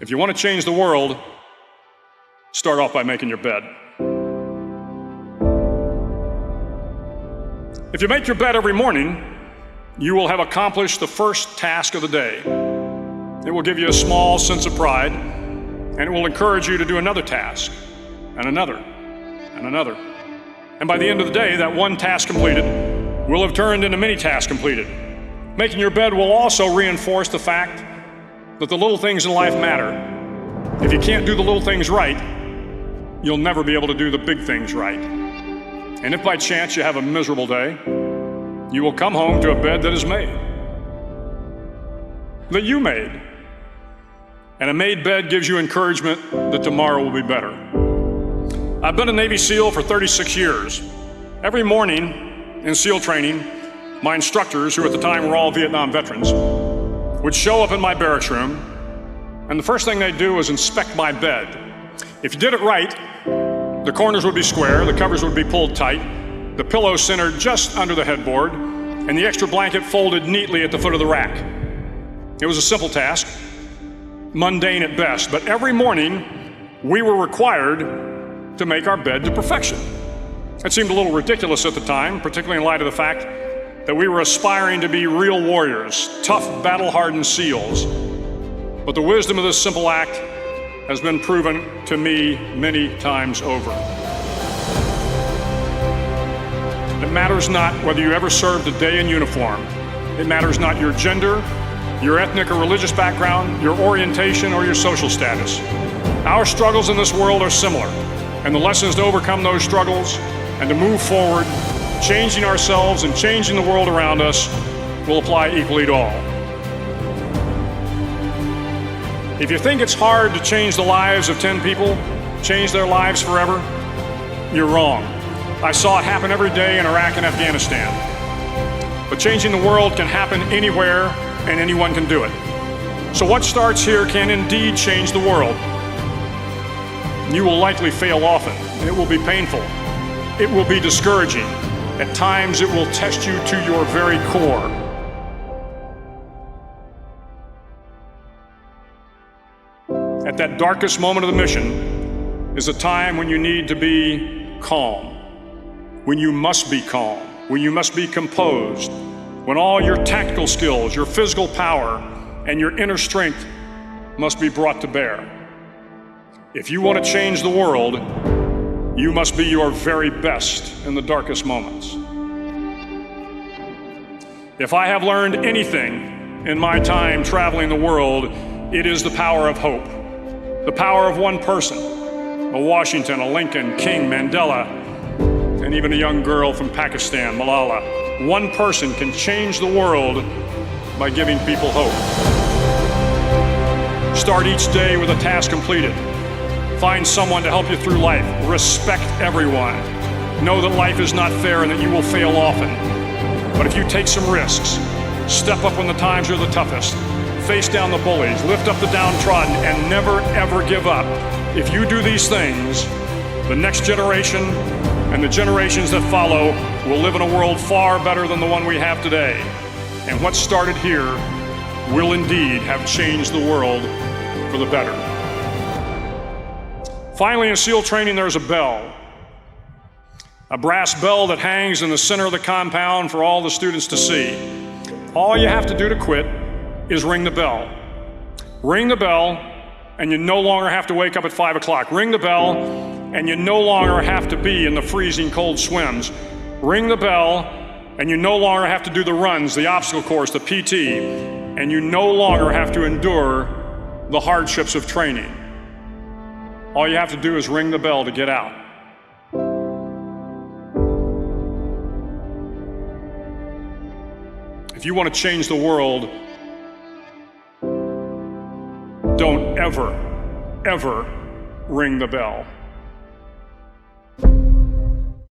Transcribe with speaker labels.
Speaker 1: If you want to change the world, start off by making your bed. If you make your bed every morning, you will have accomplished the first task of the day. It will give you a small sense of pride, and it will encourage you to do another task, and another, and another. And by the end of the day, that one task completed will have turned into many tasks completed. Making your bed will also reinforce the fact that the little things in life matter. If you can't do the little things right, you'll never be able to do the big things right. And if by chance you have a miserable day, you will come home to a bed that is made, that you made. And a made bed gives you encouragement that tomorrow will be better. I've been a Navy SEAL for 36 years. Every morning in SEAL training, my instructors, who at the time were all Vietnam veterans, would show up in my barracks room, and the first thing they'd do was inspect my bed. If you did it right, the corners would be square, the covers would be pulled tight, the pillow centered just under the headboard, and the extra blanket folded neatly at the foot of the rack. It was a simple task, mundane at best, but every morning we were required to make our bed to perfection. It seemed a little ridiculous at the time, particularly in light of the fact that we were aspiring to be real warriors, tough, battle-hardened SEALs. But the wisdom of this simple act has been proven to me many times over. It matters not whether you ever served a day in uniform. It matters not your gender, your ethnic or religious background, your orientation, or your social status. Our struggles in this world are similar, and the lessons to overcome those struggles and to move forward, changing ourselves and changing the world around us, will apply equally to all. If you think it's hard to change the lives of 10 people, change their lives forever, you're wrong. I saw it happen every day in Iraq and Afghanistan. But changing the world can happen anywhere, and anyone can do it. So what starts here can indeed change the world. You will likely fail often. It will be painful. It will be discouraging. At times, it will test you to your very core. At that darkest moment of the mission is a time when you need to be calm, when you must be calm, when you must be composed, when all your tactical skills, your physical power, and your inner strength must be brought to bear. If you want to change the world, you must be your very best in the darkest moments. If I have learned anything in my time traveling the world, it is the power of hope. The power of one person, a Washington, a Lincoln, King, Mandela, and even a young girl from Pakistan, Malala. One person can change the world by giving people hope. Start each day with a task completed. Find someone to help you through life. Respect everyone. Know that life is not fair and that you will fail often. But if you take some risks, step up when the times are the toughest, face down the bullies, lift up the downtrodden, and never ever give up. If you do these things, the next generation and the generations that follow will live in a world far better than the one we have today. And what started here will indeed have changed the world for the better. Finally, in SEAL training, there's a bell. A brass bell that hangs in the center of the compound for all the students to see. All you have to do to quit is ring the bell. Ring the bell, and you no longer have to wake up at 5 o'clock. Ring the bell, and you no longer have to be in the freezing cold swims. Ring the bell, and you no longer have to do the runs, the obstacle course, the PT, and you no longer have to endure the hardships of training. All you have to do is ring the bell to get out. If you want to change the world, don't ever, ever ring the bell.